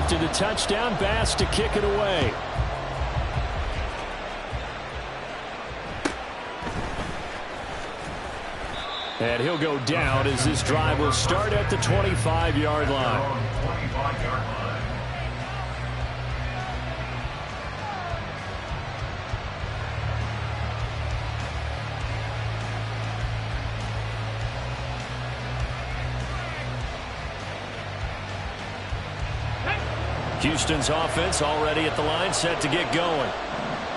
After the touchdown, Bass to kick it away. And he'll go down as this drive will start at the 25-yard line. Houston's offense already at the line, set to get going.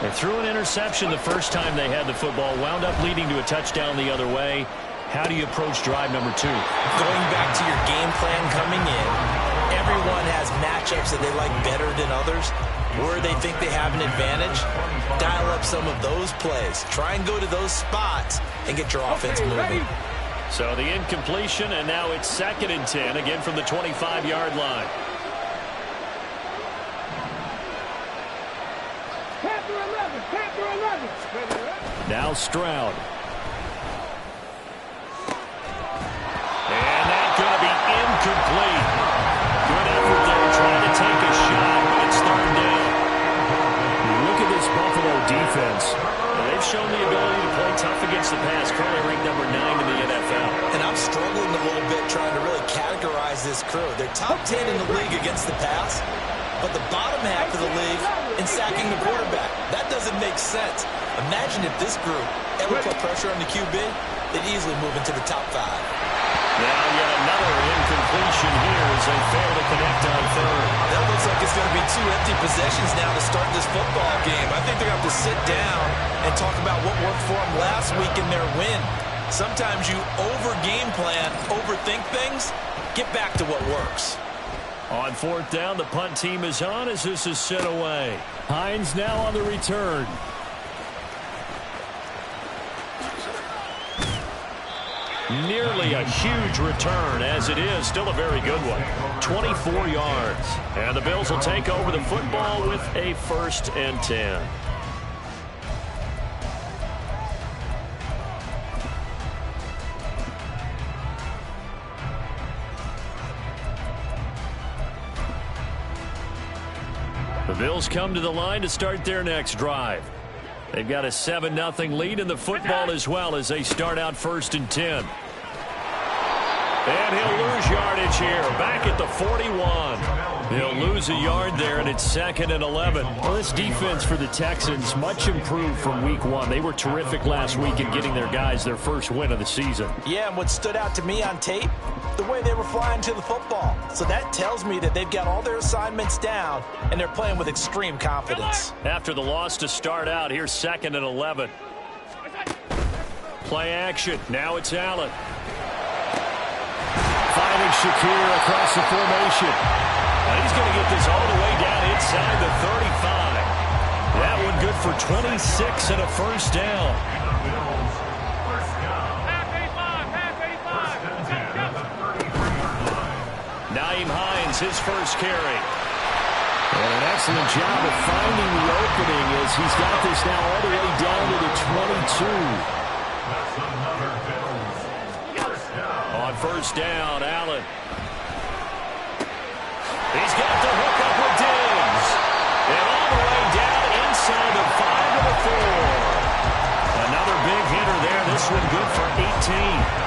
They threw an interception the first time they had the football, wound up leading to a touchdown the other way. How do you approach drive number 2? Going back to your game plan coming in, everyone has matchups that they like better than others. Where they think they have an advantage, dial up some of those plays. Try and go to those spots and get your offense moving. So the incompletion, and now it's 2nd and 10, again from the 25-yard line. Now Stroud. And that's going to be incomplete. Good effort there trying to take a shot, but it's 3rd down. Look at this Buffalo defense. They've shown the ability to play tough against the pass, currently ranked number 9 in the NFL. And I'm struggling a little bit trying to really categorize this crew. They're top 10 in the league against the pass, but the bottom half of the league in sacking the quarterback. That doesn't make sense. Imagine if this group ever put pressure on the QB, they'd easily move into the top 5. Now yet another incompletion here as they fail to connect on 3rd. That looks like it's going to be 2 empty possessions now to start this football game. I think they're going to have to sit down and talk about what worked for them last week in their win. Sometimes you over-game plan, overthink things. Get back to what works. On 4th down, the punt team is on as this is sent away. Hines now on the return. Nearly a huge return, as it is still a very good one. 24 yards. And the Bills will take over the football with a 1st and 10. The Bills come to the line to start their next drive. They've got a 7-0 lead in the football as well as they start out 1st and 10. And he'll lose yardage here, back at the 41. He'll lose a yard there, and it's 2nd and 11. Well, this defense for the Texans, much improved from week 1. They were terrific last week in getting their guys their first win of the season. Yeah, and what stood out to me on tape, the way they were flying to the football. So that tells me that they've got all their assignments down, and they're playing with extreme confidence. After the loss to start out, here's 2nd and 11. Play action. Now it's Allen. Finding Shakir across the formation. And he's going to get this all the way down inside the 35. That one good for 26 and a 1st down. Nyheim Hines, his first carry. And an excellent job of finding the opening as he's got this now all the way down to the 22. On 1st down, Allen. He's got the hook up with Diggs. And all the way down inside the 5 to the 4. Another big hitter there. This one good for 18.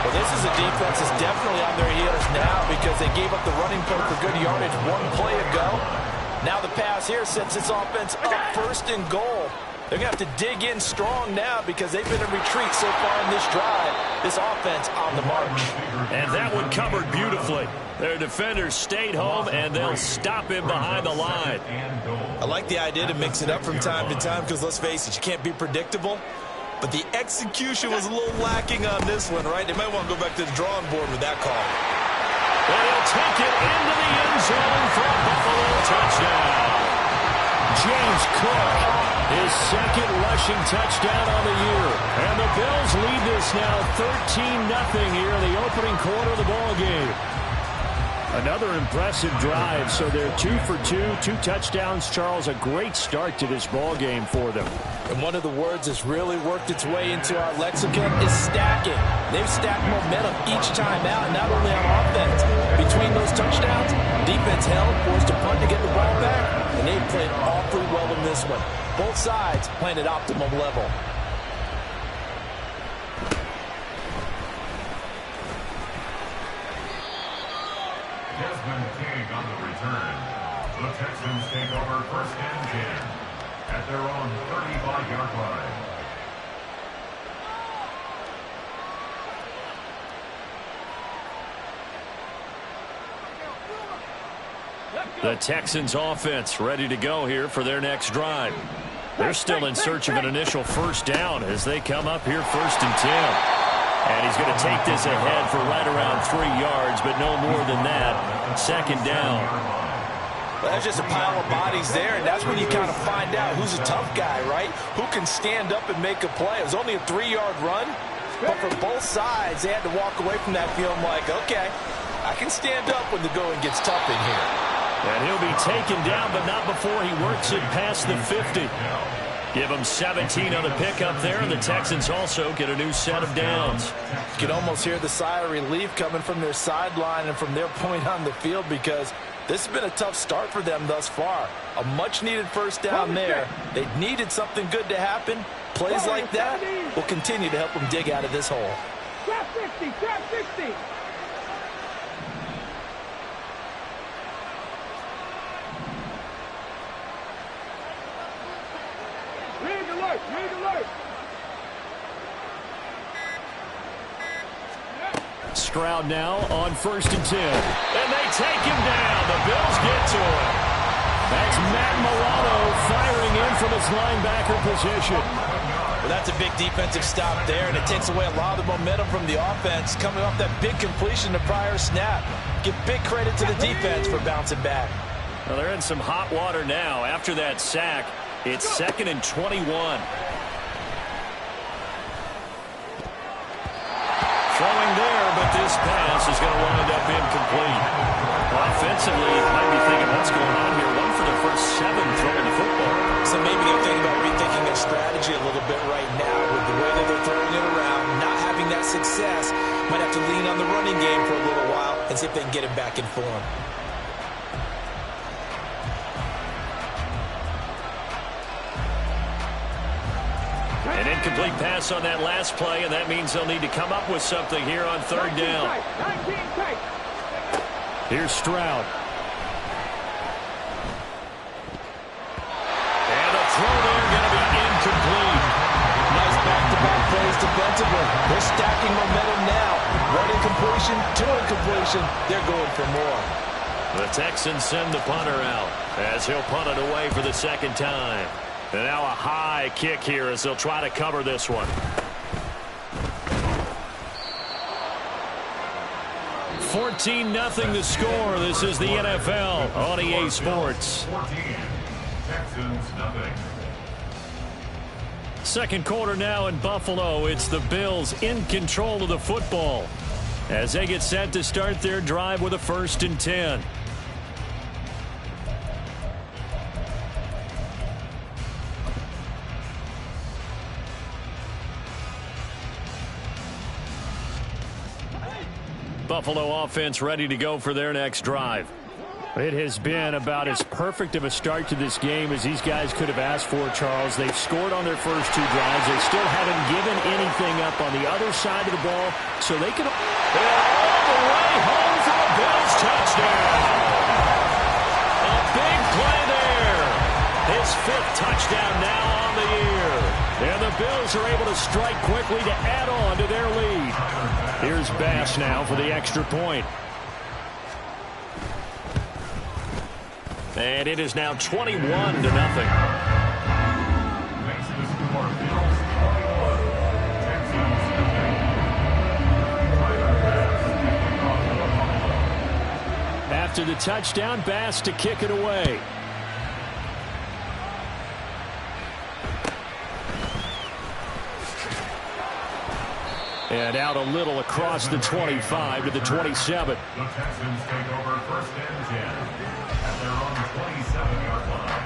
Well, this is a defense that's definitely on their heels now because they gave up the running play for good yardage 1 play ago. Now the pass here sets its offense up 1st and goal. They're going to have to dig in strong now because they've been in retreat so far in this drive. This offense on the march. And that one covered beautifully. Their defenders stayed home, and they'll stop him behind the line. I like the idea to mix it up from time to time because, let's face it, you can't be predictable. But the execution was a little lacking on this one, right? They might want to go back to the drawing board with that call. And he'll take it into the end zone for a Buffalo touchdown. James Cook, his 2nd rushing touchdown on the year. And the Bills lead this now 13-0 here in the opening quarter of the ball game. Another impressive drive, so they're 2 for 2, 2 touchdowns. Charles, a great start to this ball game for them. And one of the words that's really worked its way into our lexicon is stacking. They've stacked momentum each time out, not only on offense, Between those touchdowns, defense held, forced a punt to get the ball back, and they played awfully well in this one. Both sides playing at optimum level. On the return, the Texans take over 1st and 10 at their own 35-yard line. The Texans offense ready to go here for their next drive. They're still in search of an initial first down as they come up here 1st and 10. And he's going to take this ahead for right around 3 yards, but no more than that. 2nd down. Well, there's just a pile of bodies there, and that's when you kind of find out who's a tough guy, right? Who can stand up and make a play. It was only a 3-yard run, but for both sides, they had to walk away from that feeling like, okay, I can stand up when the going gets tough in here. And he'll be taken down, but not before he works it past the 50. Give them 17 on the pickup there, and the Texans also get a new set of downs. You can almost hear the sigh of relief coming from their sideline and from their point on the field, because this has been a tough start for them thus far. A much-needed first down there. They needed something good to happen. Plays like that will continue to help them dig out of this hole. Trap 60, trap 60. Stroud now on 1st and 10. And they take him down. The Bills get to him. That's Matt Milano firing in from his linebacker position. Well, that's a big defensive stop there, and it takes away a lot of the momentum from the offense coming off that big completion the prior snap. Give big credit to the defense for bouncing back. Well, they're in some hot water now. After that sack, it's 2nd and 21. Throwing there, but this pass is going to wind up incomplete. Offensively, you might be thinking, what's going on here? One for the first 7 throwing the football. So maybe they're thinking about rethinking their strategy a little bit right now with the way that they're throwing it around, not having that success. Might have to lean on the running game for a little while and see if they can get him back in form. An incomplete pass on that last play, and that means they'll need to come up with something here on 3rd down. Here's Stroud. And a throw there going to be incomplete. Nice back-to-back plays defensively. They're stacking momentum now. 1 incompletion, 2 incompletion. They're going for more. The Texans send the punter out as he'll punt it away for the 2nd time. And now a high kick here as they'll try to cover this one. 14-0 the score. This is the NFL on EA Sports. 14, Texans nothing. 2nd quarter now in Buffalo. It's the Bills in control of the football as they get set to start their drive with a 1st and 10. Buffalo offense ready to go for their next drive. It has been about as perfect of a start to this game as these guys could have asked for, Charles. They've scored on their first 2 drives. They still haven't given anything up on the other side of the ball, so they can all the way home for a Bills touchdown. A big play there. His 5th touchdown now on the year. And the Bills are able to strike quickly to add on to their lead. Here's Bass now for the extra point. And it is now 21-0. Makes the score Bills 21, Texans nothing. After the touchdown, Bass to kick it away. And out a little across the 25 to the 27. The Texans take over 1st and 10 at their own 27-yard line.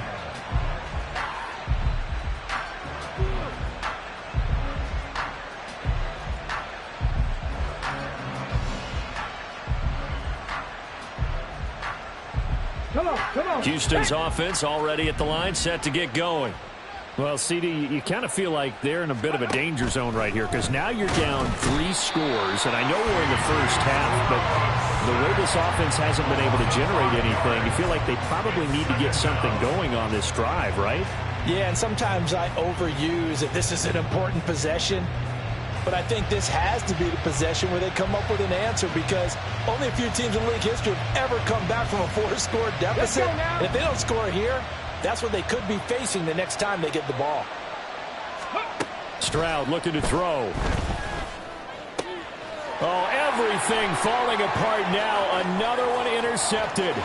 Come on. Houston's offense already at the line, set to get going. Well, CD, you kind of feel like they're in a bit of a danger zone right here because now you're down 3 scores, and I know we're in the first half, but the way this offense hasn't been able to generate anything, you feel like they probably need to get something going on this drive, right? Yeah, and sometimes I overuse that this is an important possession, but I think this has to be the possession where they come up with an answer because only a few teams in league history have ever come back from a 4-score deficit. And if they don't score here, that's what they could be facing the next time they get the ball. Stroud looking to throw. Oh, everything falling apart now. Another one intercepted.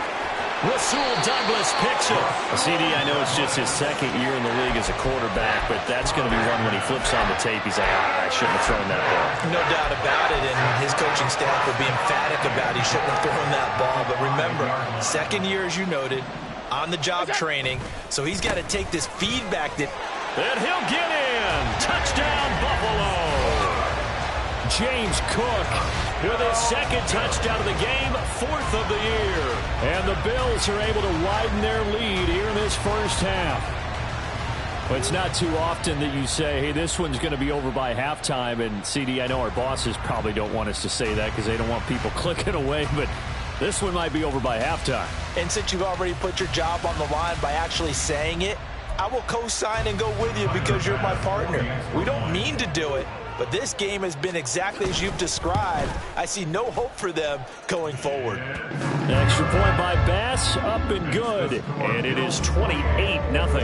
Rasul Douglas picks it. CD, I know it's just his second year in the league as a quarterback, but that's going to be one when he flips on the tape. He's like, I shouldn't have thrown that ball. No doubt about it, and his coaching staff will be emphatic about he shouldn't have thrown that ball. But remember, second year, as you noted, on-the-job training, so he's got to take this feedback that... And he'll get in. Touchdown, Buffalo. James Cook with his second touchdown of the game, 4th of the year. And the Bills are able to widen their lead here in this first half. But it's not too often that you say, hey, this one's going to be over by halftime. And, CD, I know our bosses probably don't want us to say that because they don't want people clicking away, but this one might be over by halftime. And since you've already put your job on the line by actually saying it, I will co-sign and go with you because you're my partner. We don't mean to do it, but this game has been exactly as you've described. I see no hope for them going forward. Extra point by Bass, up and good. And it is 28-0.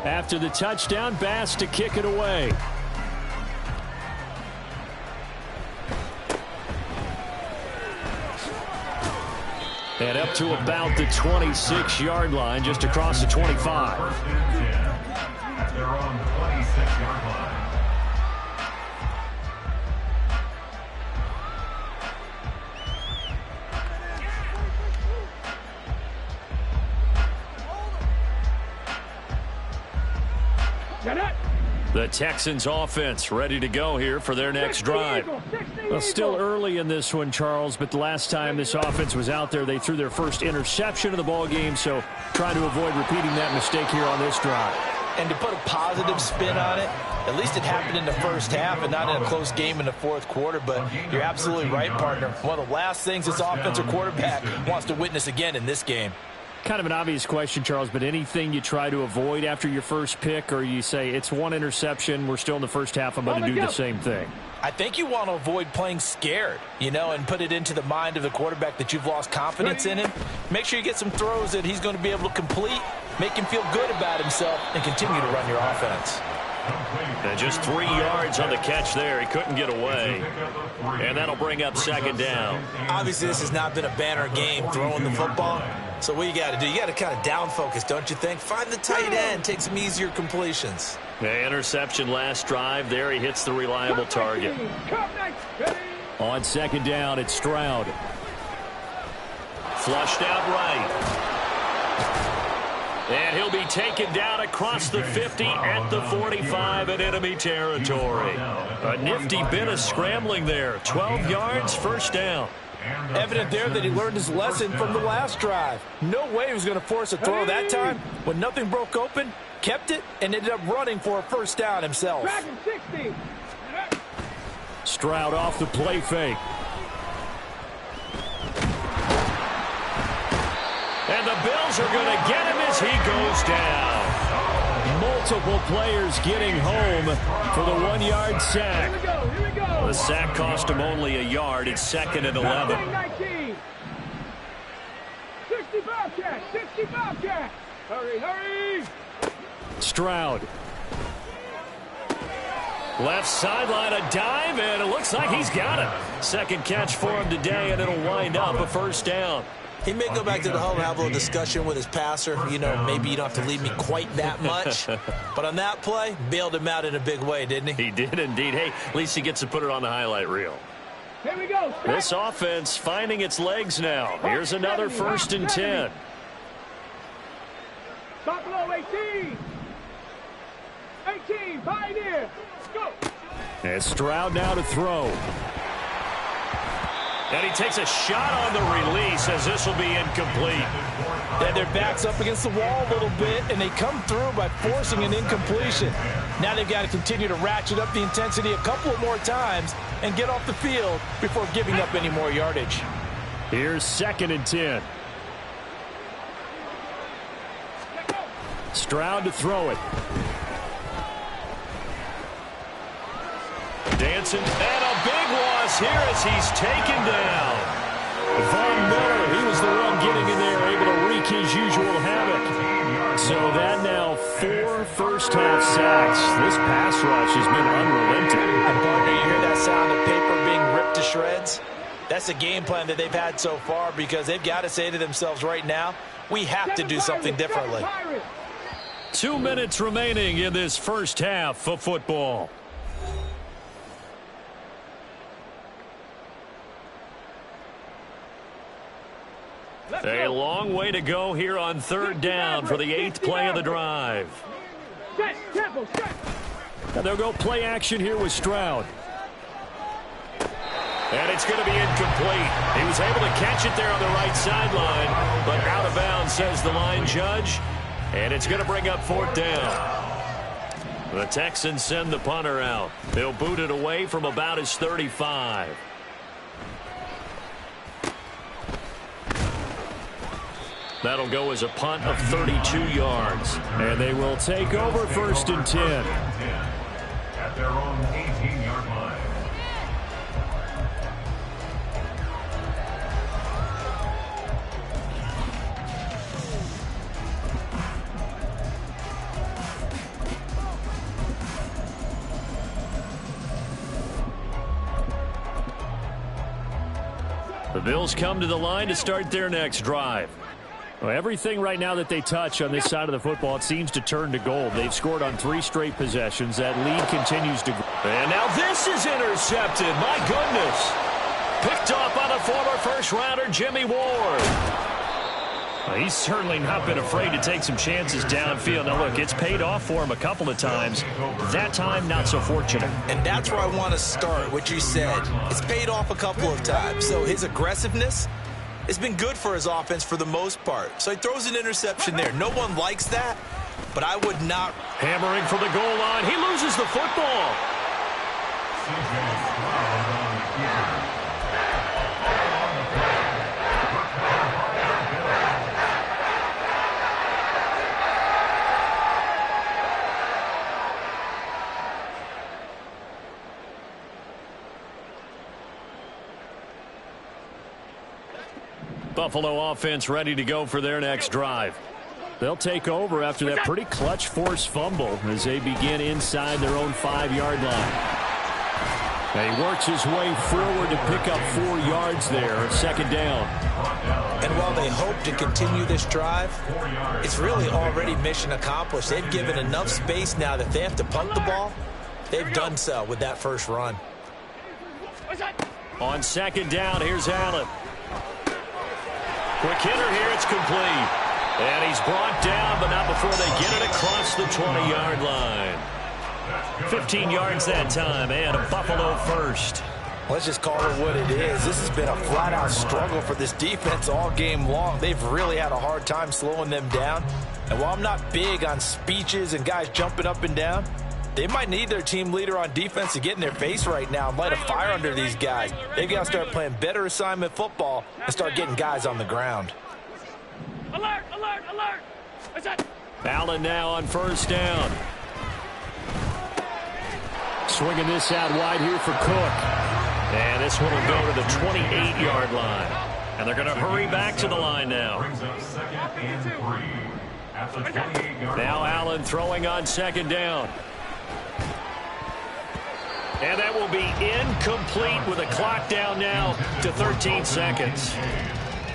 After the touchdown, Bass to kick it away. And up to about the 26-yard line, just across the 25. They're on the 26-yard line. The Texans offense ready to go here for their next drive. Well, still early in this one, Charles, but the last time this offense was out there, they threw their first interception of the ball game, so trying to avoid repeating that mistake here on this drive. And to put a positive spin on it, at least it happened in the first half and not in a close game in the fourth quarter, but you're absolutely right, partner. One of the last things this offensive quarterback wants to witness again in this game. Kind of an obvious question, Charles, but anything you try to avoid after your first pick, or you say it's one interception, we're still in the first half, I'm going to do the same thing? I think you want to avoid playing scared, and put it into the mind of the quarterback that you've lost confidence in him. Make sure you get some throws that he's going to be able to complete, make him feel good about himself, and continue to run your offense. And just 3 yards on the catch there. He couldn't get away. And that'll bring up second down. Obviously, this has not been a banner game throwing the football. So what you got to do, you got to kind of down focus, don't you think? Find the tight end, take some easier completions. The interception last drive. There he hits the reliable target. On second down, it's Stroud. Flushed out right. And he'll be taken down across the 50 at the 45 in enemy territory. A nifty bit of scrambling there. 12 yards, first down. Evident there that he learned his lesson from the last drive. No way he was going to force a throw that time. When nothing broke open, kept it, and ended up running for a first down himself. Stroud off the play fake. And the Bills are going to get him as he goes down. Multiple players getting home for the 1-yard sack. The sack cost him only a yard. It's second and 11. 60 Bobcat. Hurry. Stroud. Left sideline, a dive, and it looks like he's got it. Second catch for him today, and it'll wind up a first down. He may go back to the huddle and have a little discussion with his passer. Maybe you don't have to leave me quite that much. But on that play, bailed him out in a big way, didn't he? He did indeed. Hey, at least he gets to put it on the highlight reel. Here we go. This offense finding its legs now. Here's another 1st and 10. Stop below 18. 18, Pioneer. Go. And Stroud now to throw. And he takes a shot on the release as this will be incomplete. And their back's up against the wall a little bit, and they come through by forcing an incompletion. Now they've got to continue to ratchet up the intensity a couple of more times and get off the field before giving up any more yardage. Here's 2nd and 10. Stroud to throw it. Dancing, and a big loss here as he's taken down. Von Miller, he was the one getting in there, able to wreak his usual havoc. So that now 4 first-half sacks. This pass rush has been unrelenting. And Barker, you hear that sound of paper being ripped to shreds? That's the game plan that they've had so far, because they've got to say to themselves right now, we have to do something differently. 2 minutes remaining in this first half of football. A long way to go here on 3rd down for the 8th play of the drive. And they'll go play action here with Stroud. And it's going to be incomplete. He was able to catch it there on the right sideline, but out of bounds, says the line judge. And it's going to bring up 4th down. The Texans send the punter out. They'll boot it away from about his 35. That'll go as a punt of 32 yards. And they will take over 1st and 10. At their own 18-yard line. The Bills come to the line to start their next drive. Well, everything right now that they touch on this side of the football, it seems to turn to gold. They've scored on 3 straight possessions. That lead continues to grow. And now this is intercepted. My goodness. Picked off by the former first-rounder, Jimmy Ward. Well, he's certainly not been afraid to take some chances downfield. Now, look, it's paid off for him a couple of times. That time, not so fortunate. And that's where I want to start, what you said. It's paid off a couple of times. So his aggressiveness, it's been good for his offense for the most part. So he throws an interception there. No one likes that, but I would not. Hammering for the goal line. He loses the football. Buffalo offense ready to go for their next drive. They'll take over after that pretty clutch forced fumble as they begin inside their own 5-yard line. And he works his way forward to pick up 4 yards there, 2nd down. And while they hope to continue this drive, it's really already mission accomplished. They've given enough space now that they have to punt the ball. They've done so with that first run. On 2nd down, here's Allen. Quick hitter here, it's complete. And he's brought down, but not before they get it across the 20-yard line. 15 yards that time, and a Buffalo first. Let's just call it what it is. This has been a flat-out struggle for this defense all game long. They've really had a hard time slowing them down. And while I'm not big on speeches and guys jumping up and down, they might need their team leader on defense to get in their face right now and light a fire under these guys. They've got to start playing better assignment football and start getting guys on the ground. Alert, alert, alert. Allen now on 1st down. Swinging this out wide here for Cook. And this one will go to the 28-yard line. And they're going to hurry back to the line now. Now Allen throwing on 2nd down. And that will be incomplete with a clock down now to 13 seconds.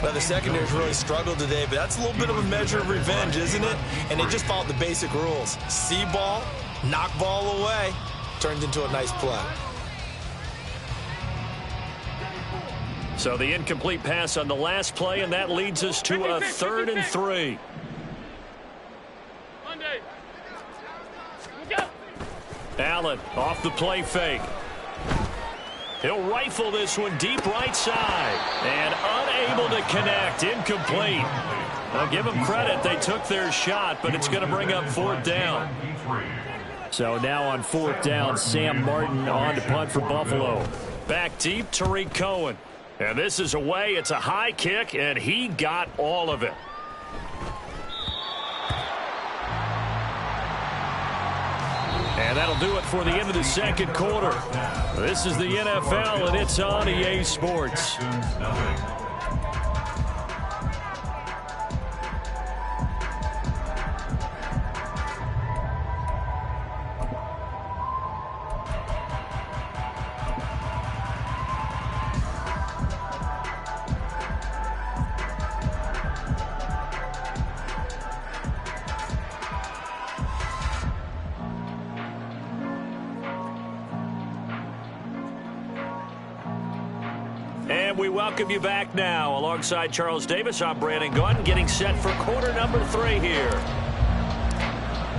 Well, the secondary's really struggled today, but that's a little bit of a measure of revenge, isn't it? And they just followed the basic rules. See ball, knock ball away, turns into a nice play. So the incomplete pass on the last play, and that leads us to a 3rd and 3. Allen off the play fake. He'll rifle this one deep right side. And unable to connect. Incomplete. I'll give them credit. They took their shot, but it's going to bring up 4th down. So now on 4th down, Sam Martin on to punt for Buffalo. Back deep, Tariq Cohen. And this is away. It's a high kick, and he got all of it. And that'll do it for the end of the second quarter. This is the NFL, and it's on EA Sports. We welcome you back now. Alongside Charles Davis, I'm Brandon Gaudin, getting set for quarter number 3 here.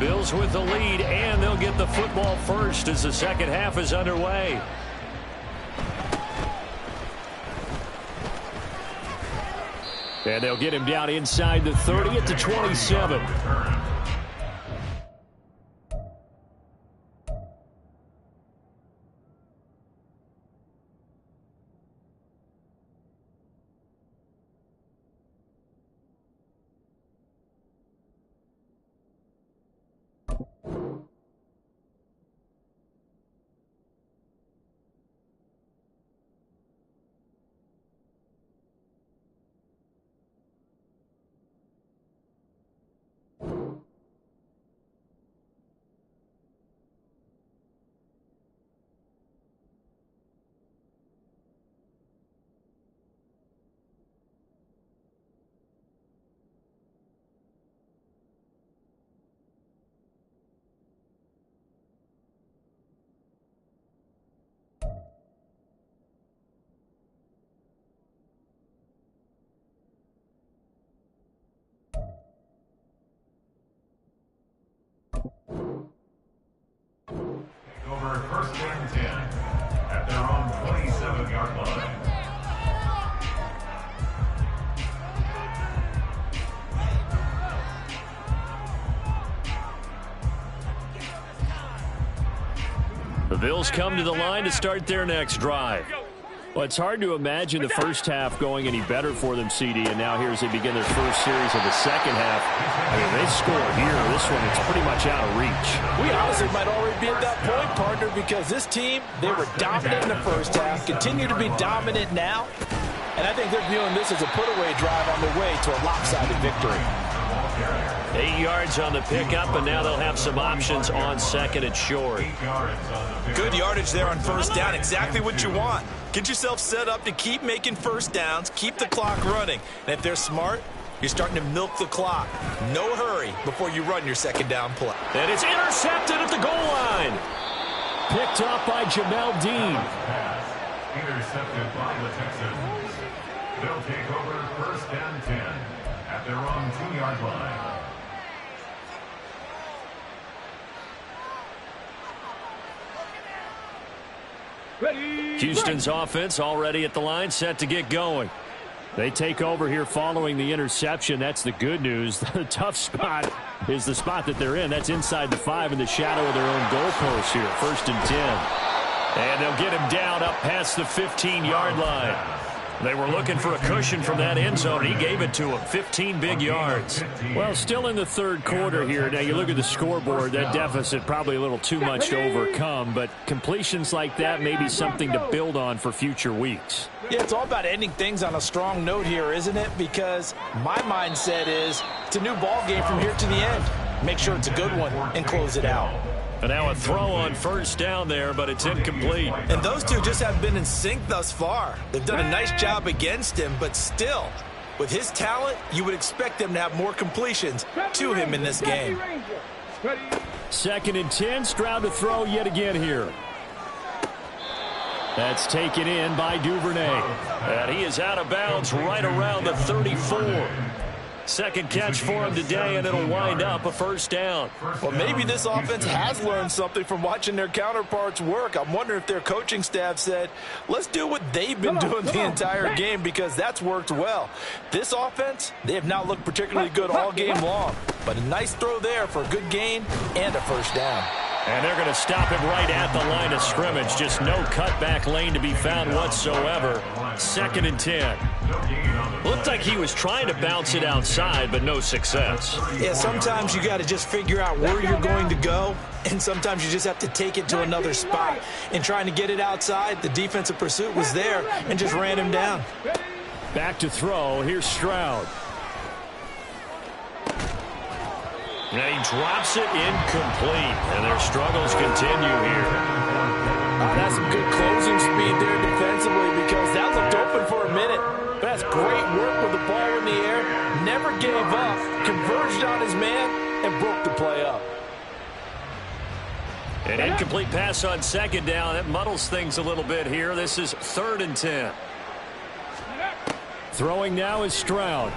Bills with the lead, and they'll get the football first as the second half is underway. And they'll get him down inside the 30 at the 27. Over 1st and 10 at their own 27-yard line. The Bills come to the line to start their next drive. Well, it's hard to imagine the first half going any better for them, CD, and now here as they begin their first series of the second half. I mean, they score here. This one, it's pretty much out of reach. We honestly might already be at that point, partner, because this team, they were dominant in the first half, continue to be dominant now, and I think they're viewing this as a put-away drive on their way to a lopsided victory. 8 yards on the pickup, and now they'll have some options on second and short. Good yardage there on first down. Exactly what you want. Get yourself set up to keep making first downs, keep the clock running. And if they're smart, you're starting to milk the clock. No hurry before you run your second down play. And it's intercepted at the goal line. Picked up by Jamel Dean. Intercepted by the Texans. They'll take over 1st and 10 at their own 2-yard line. Houston's offense already at the line, set to get going. They take over here following the interception. That's the good news. The tough spot is the spot that they're in. That's inside the 5 in the shadow of their own goalpost here. 1st and 10. And they'll get him down up past the 15-yard line. They were looking for a cushion from that end zone. He gave it to him. 15 big yards. Well, still in the third quarter here. Now, you look at the scoreboard. That deficit probably a little too much to overcome. But completions like that may be something to build on for future weeks. Yeah, it's all about ending things on a strong note here, isn't it? Because my mindset is it's a new ball game from here to the end. Make sure it's a good one and close it out. And now a throw on first down there, but it's incomplete. And those two just have been in sync thus far. They've done a nice job against him, but still, with his talent, you would expect them to have more completions to him in this game. 2nd and 10, Stroud to throw yet again here. That's taken in by Duvernay. And he is out of bounds right around the 34. Second catch for him today, and it'll wind up a first down. Well, maybe this offense has learned something from watching their counterparts work. I'm wondering if their coaching staff said, let's do what they've been doing the entire game, because that's worked well. This offense, they have not looked particularly good all game long, but a nice throw there for a good gain and a first down. And they're going to stop him right at the line of scrimmage. Just no cutback lane to be found whatsoever. 2nd and 10. Looked like he was trying to bounce it outside, but no success. Yeah, sometimes you got to just figure out where you're going to go, and sometimes you just have to take it to another spot. And trying to get it outside, the defensive pursuit was there and just ran him down. Back to throw. Here's Stroud. And he drops it incomplete, and their struggles continue here. That's some good closing speed there defensively, because that looked open for a minute. But that's great work with the ball in the air. Never gave up, converged on his man, and broke the play up. An incomplete pass on 2nd down. That muddles things a little bit here. This is 3rd and 10. Throwing now is Stroud.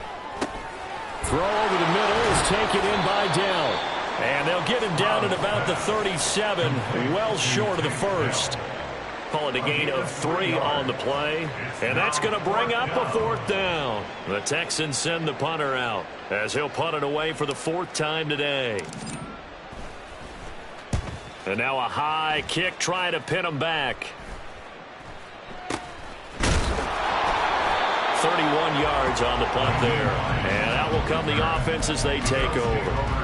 Throw over the middle is taken in by Dell. And they'll get him down at about the 37, well short of the first. Call it a gain of 3 on the play. And that's going to bring up a 4th down. The Texans send the punter out as he'll punt it away for the 4th time today. And now a high kick trying to pin him back. 31 yards on the punt there. And that will come the offense as they take over.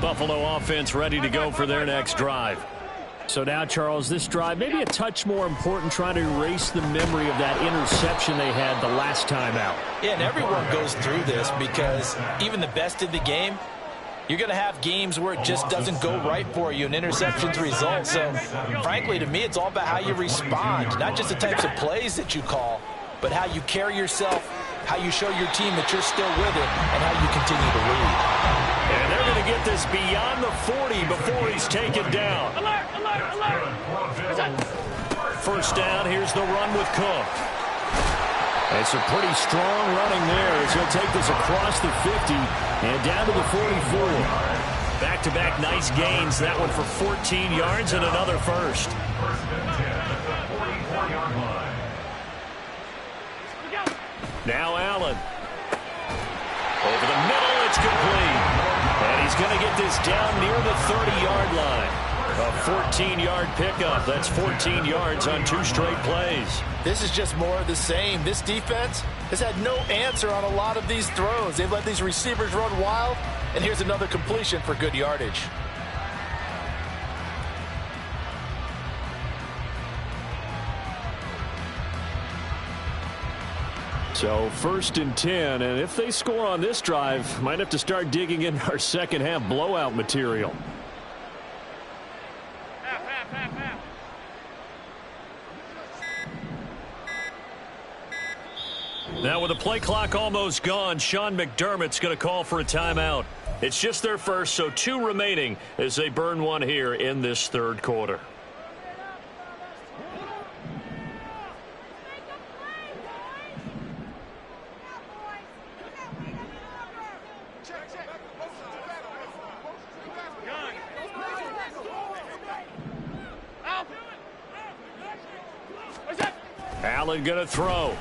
Buffalo offense ready to go for their next drive. So now, Charles, this drive maybe a touch more important, trying to erase the memory of that interception they had the last time out. Yeah, and everyone goes through this, because even the best in the game, you're going to have games where it just doesn't go right for you, and interceptions result. So, frankly, to me, it's all about how you respond, not just the types of plays that you call, but how you carry yourself, how you show your team that you're still with it, and how you continue to lead. And they're going to get this beyond the 40 before he's taken down. Alert, alert, alert. First down, here's the run with Cook. It's a pretty strong running there as he'll take this across the 50 and down to the 44. Back-to-back nice gains. That one for 14 yards and another first. Now Allen. Over the middle, it's complete. And he's going to get this down near the 30-yard line. A 14-yard pickup. That's 14 yards on 2 straight plays. This is just more of the same. This defense has had no answer on a lot of these throws. They've let these receivers run wild, and here's another completion for good yardage. So 1st and 10, and if they score on this drive, might have to start digging in our second half blowout material. Now with the play clock almost gone, Sean McDermott's going to call for a timeout. It's just their first, so 2 remaining as they burn one here in this 3rd quarter. Allen going to throw.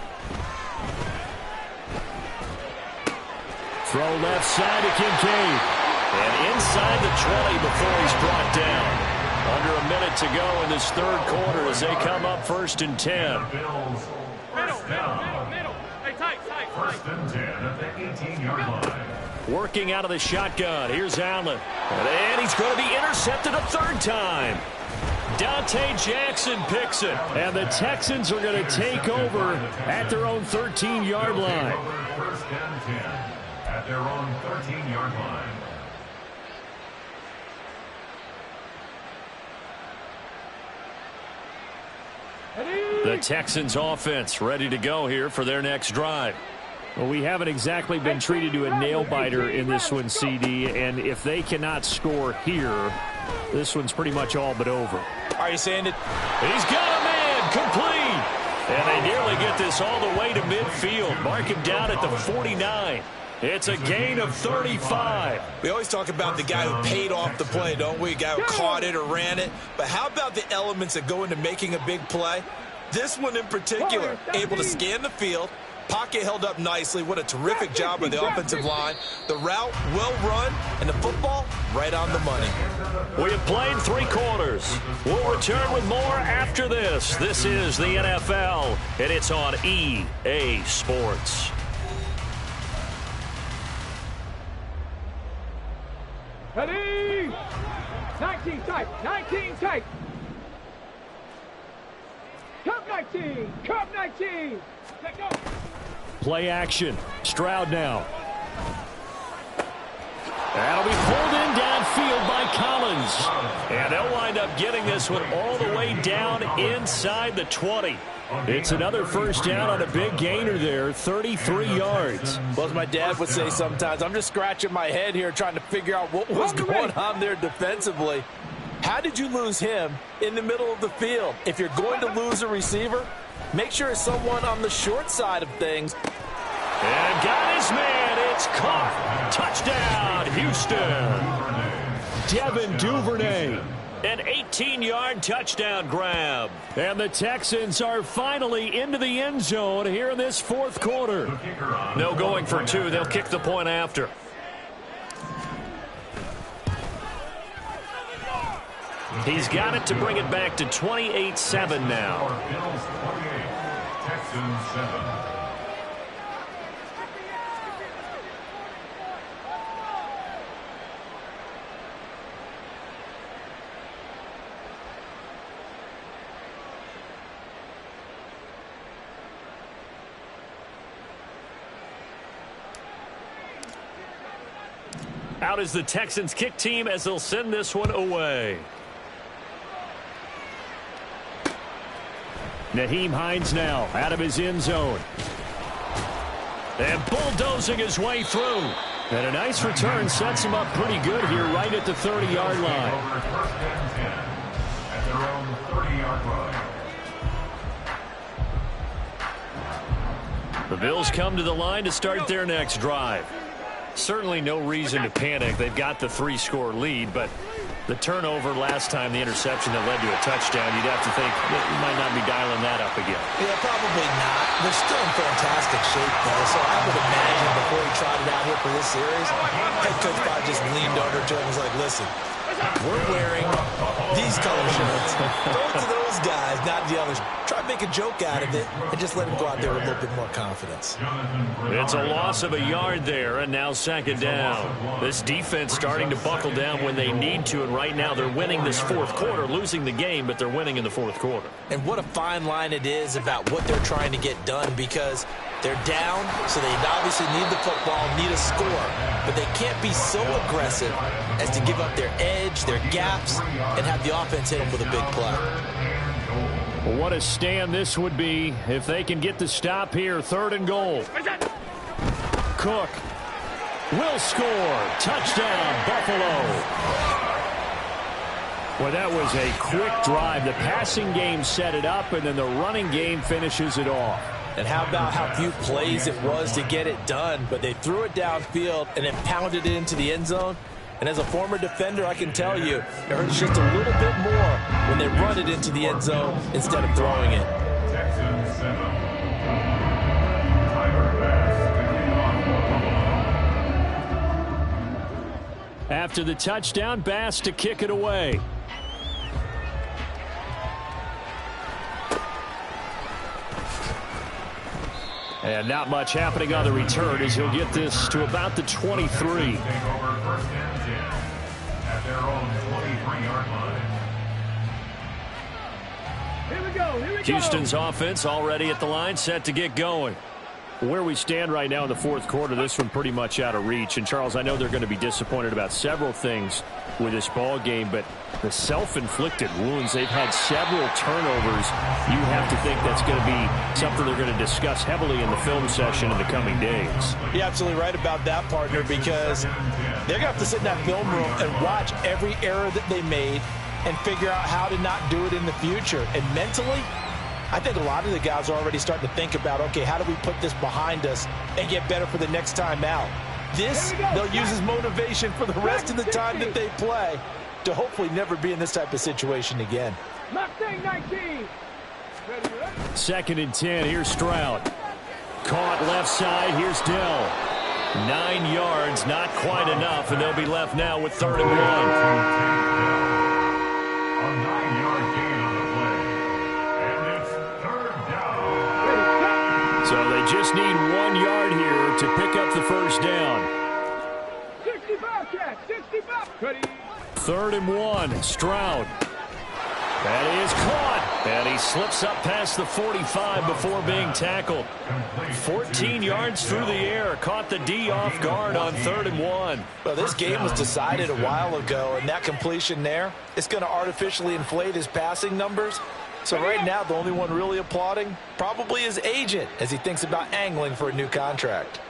Throw left side to Kincaid. And inside the 20 before he's brought down. Under a minute to go in this 3rd quarter as they come up 1st and 10. Middle. Hey, tight. 1st and 10 at the 18-yard line. Working out of the shotgun. Here's Allen. And he's going to be intercepted a 3rd time. Dante Jackson picks it. And the Texans are going to take over at their own 13-yard line. 1st and 10 at their own 13-yard line. The Texans offense ready to go here for their next drive. Well, we haven't exactly been treated to a nail-biter in this one, CD, and if they cannot score here, this one's pretty much all but over. Are you saying it? He's got a man, complete! And they nearly get this all the way to midfield. Mark him down at the 49. It's a gain of 35. We always talk about the guy who paid off the play, don't we? The guy who caught it or ran it. But how about the elements that go into making a big play? This one in particular, able to scan the field. Pocket held up nicely. What a terrific job by the offensive line. The route well run, and the football right on the money. We have played 3 quarters. We'll return with more after this. This is the NFL, and it's on EA Sports. Ready? 19 tight. 19 tight. Cup 19. Cup 19. Let go. Play action. Stroud now. That'll be pulled in downfield by Collins. And they'll wind up getting this one all the way down inside the 20. It's another first down on a big gainer there, 33 yards. Well, as my dad would say sometimes, I'm just scratching my head here trying to figure out what was going on there defensively. How did you lose him in the middle of the field? If you're going to lose a receiver, make sure it's someone on the short side of things. And got his man. It's caught. Touchdown, Houston. Devin Duvernay. An 18-yard touchdown grab. And the Texans are finally into the end zone here in this fourth quarter. No going for 2. They'll kick the point after. He's got it to bring it back to 28-7 now. Bills 28, Texans 7. Out is the Texans kick team as they'll send this one away. Nyheim Hines now out of his end zone. And bulldozing his way through. And a nice return sets him up pretty good here right at the 30-yard line. Over first and 10 at their own 30-yard line. The Bills come to the line to start their next drive. Certainly no reason to panic. They've got the 3-score lead, but the turnover last time, the interception that led to a touchdown, you'd have to think that you might not be dialing that up again. Yeah, probably not. They're still in fantastic shape, though, so I would imagine before he trotted out here for this series, head coach probably just leaned over to him and was like, listen, we're wearing these color shirts. Throw it to those guys, not the others. Try to make a joke out of it and just let him go out there with a little bit more confidence. It's a loss of a yard there, and now second down. This defense starting to buckle down when they need to, and right now they're winning this fourth quarter, losing the game, but they're winning in the fourth quarter. And what a fine line it is about what they're trying to get done, because they're down, so they obviously need the football, need a score, but they can't be so aggressive as to give up their edge, their gaps, and have the offense hit them with a big play. Well, what a stand this would be if they can get the stop here. 3rd and goal. Cook will score. Touchdown, Buffalo. Well, that was a quick drive. The passing game set it up, and then the running game finishes it off. And how about how few plays it was to get it done, but they threw it downfield and then pounded it into the end zone. And as a former defender, I can tell you, it hurts just a little bit more when they run it into the end zone instead of throwing it. Texans 7. After the touchdown, Bass to kick it away. And not much happening on the return as he'll get this to about the 23. Take over first and 10 at their own 23-yard line. Here we go. Here we go. Houston's offense already at the line, set to get going. Where we stand right now in the fourth quarter, this one pretty much out of reach. And, Charles, I know they're going to be disappointed about several things with this ball game, but the self-inflicted wounds, they've had several turnovers. You have to think that's going to be something they're going to discuss heavily in the film session in the coming days. You're absolutely right about that, partner, because they're going to have to sit in that film room and watch every error that they made and figure out how to not do it in the future. And mentally, I think a lot of the guys are already starting to think about, okay, how do we put this behind us and get better for the next time out? This, they'll use as motivation for the rest of the time that they play to hopefully never be in this type of situation again. Mustang 19. 2nd and 10. Here's Stroud. Caught left side. Here's Dell. 9 yards, not quite enough, and they'll be left now with 3rd and 1. A 9-yard gain on the play. And it's 3rd down. So they just need 1 yard here to pick up the first down. 65 catch, 65. 3rd and 1. Stroud. That is caught. And he slips up past the 45 before being tackled. 14 yards through the air. Caught the D off guard on 3rd and 1. Well, this game was decided a while ago, and that completion there is going to artificially inflate his passing numbers. So right now, the only one really applauding probably his agent as he thinks about angling for a new contract.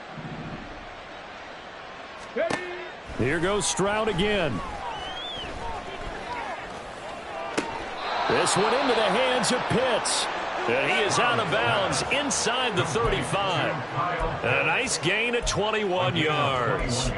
Here goes Stroud again. This one into the hands of Pitts. And he is out of bounds inside the 35. A nice gain of 21 yards.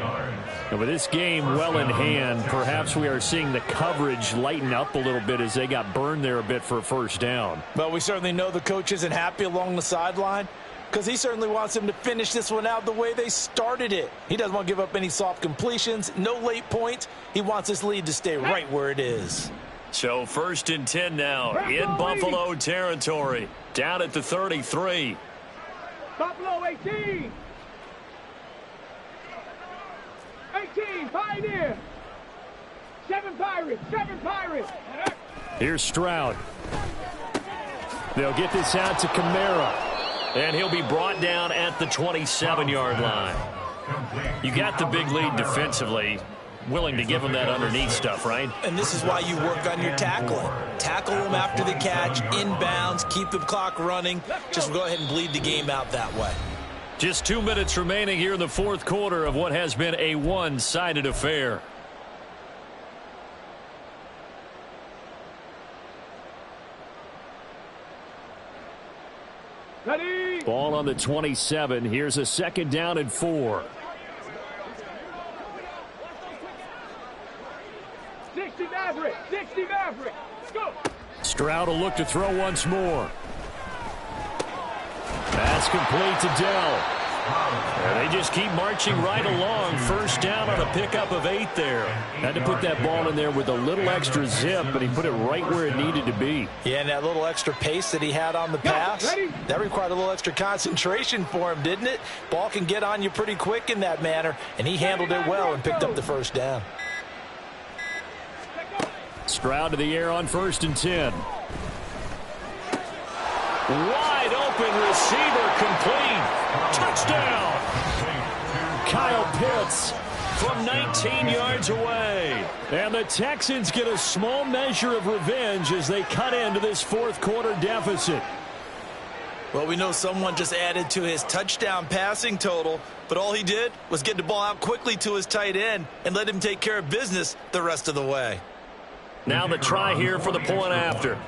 And with this game well in hand, perhaps we are seeing the coverage lighten up a little bit as they got burned there a bit for a first down. But we certainly know the coach isn't happy along the sideline because he certainly wants them to finish this one out the way they started it. He doesn't want to give up any soft completions, no late points. He wants this lead to stay right where it is. So 1st and 10 now in Buffalo territory. Down at the 33. Buffalo 18. 18, Pioneer. 7 Pirates, 7 Pirates. Here's Stroud. They'll get this out to Kamara. And he'll be brought down at the 27-yard line. You got the big lead defensively. Willing to give him that underneath stuff, right? And this is why you work on your tackling. Tackle them after the catch, inbounds, keep the clock running. Just go ahead and bleed the game out that way. Just 2 minutes remaining here in the fourth quarter of what has been a one-sided affair. Ready. Ball on the 27. Here's a 2nd down and 4. 60 Maverick, 60 Maverick. Go. Stroud will look to throw once more. That's complete to Dell. And they just keep marching right along. First down on a pickup of 8 there. Had to put that ball in there with a little extra zip, but he put it right where it needed to be. Yeah, and that little extra pace that he had on the pass, that required a little extra concentration for him, didn't it? Ball can get on you pretty quick in that manner, and he handled it well and picked up the first down. Stroud to the air on 1st and 10. Wide open receiver complete. Touchdown. Kyle Pitts from 19 yards away. And the Texans get a small measure of revenge as they cut into this fourth quarter deficit. Well, we know someone just added to his touchdown passing total, but all he did was get the ball out quickly to his tight end and let him take care of business the rest of the way. Now the try here for the point after.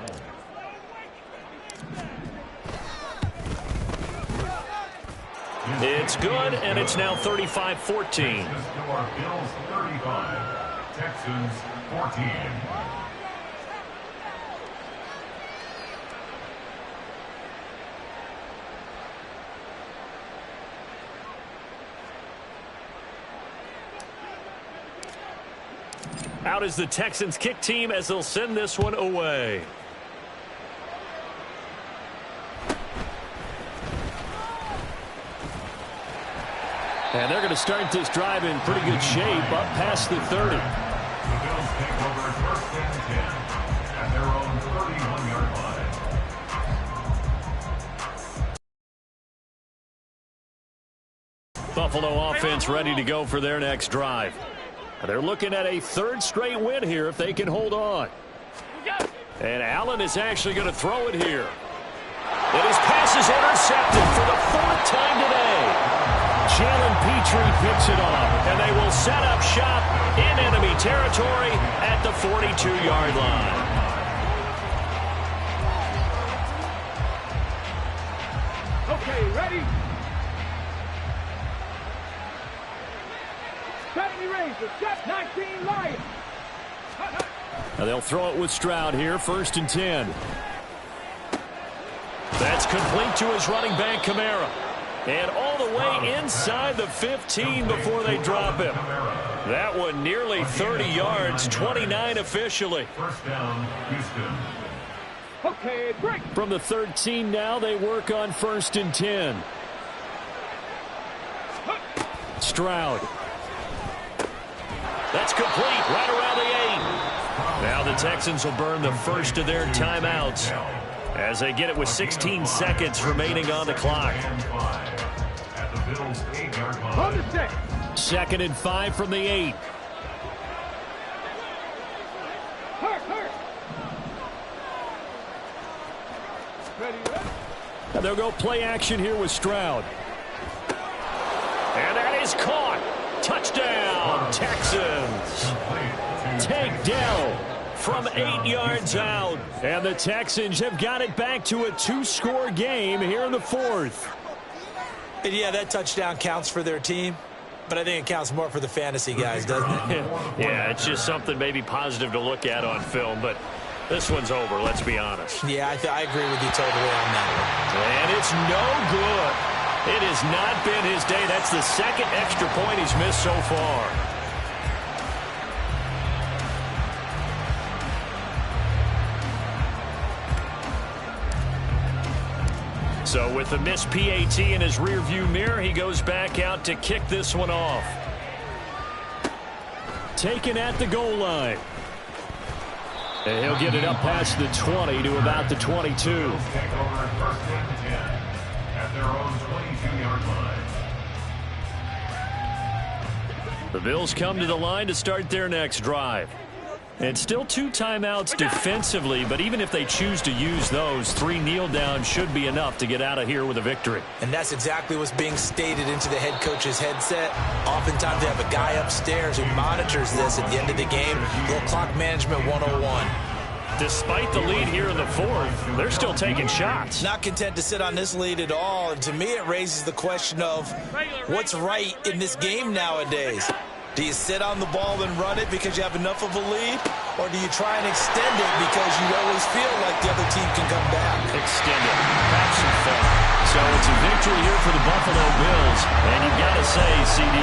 It's good, and it's now 35-14. Bills 35, Texans 14. Out is the Texans kick team as they'll send this one away. And they're going to start this drive in pretty good shape up past the 30. The Bills take over 1st and 10 at their own 31-yard line. Buffalo offense ready to go for their next drive. They're looking at a third straight win here if they can hold on. And Allen is actually going to throw it here. And his pass is intercepted for the fourth time today. Jalen Petrie picks it off, and they will set up shop in enemy territory at the 42-yard line. Okay, ready? Steady Razor, step 19 Lions. Now they'll throw it with Stroud here, 1st and 10. That's complete to his running back, Kamara. And all the way inside the 15 before they drop him. That one nearly 30 yards, 29 officially. First down, Houston. Okay, break. From the 13 now, they work on 1st and 10. Stroud. That's complete right around the 8. Now the Texans will burn the first of their timeouts as they get it with 16 seconds remaining on the clock. At the Bills' 8-yard line. On the set. 2nd and 5 from the 8. Hurt. Ready, ready. And they'll go play action here with Stroud. And that is caught. Touchdown, Texans. Take Dell from 8 yards out. And the Texans have got it back to a 2-score game here in the 4th. And yeah, that touchdown counts for their team, but I think it counts more for the fantasy guys, doesn't it? Yeah, it's just something maybe positive to look at on film, but this one's over, let's be honest. Yeah, I agree with you totally on that one. And it's no good. It has not been his day. That's the second extra point he's missed so far. So with the missed PAT in his rearview mirror, he goes back out to kick this one off. Taken at the goal line. And he'll get it up past the 20 to about the 22. Take over 1st and 10 at their own 22-yard line. The Bills come to the line to start their next drive. And still 2 timeouts defensively, but even if they choose to use those, 3 kneel downs should be enough to get out of here with a victory. And that's exactly what's being stated into the head coach's headset. Oftentimes they have a guy upstairs who monitors this at the end of the game. Little clock management 101. Despite the lead here in the 4th, they're still taking shots. Not content to sit on this lead at all. And to me, it raises the question of what's right in this game nowadays. Do you sit on the ball and run it because you have enough of a lead? Or do you try and extend it because you always feel like the other team can come back? Extend it. Have some fun. So it's a victory here for the Buffalo Bills. And you've got to say, CD,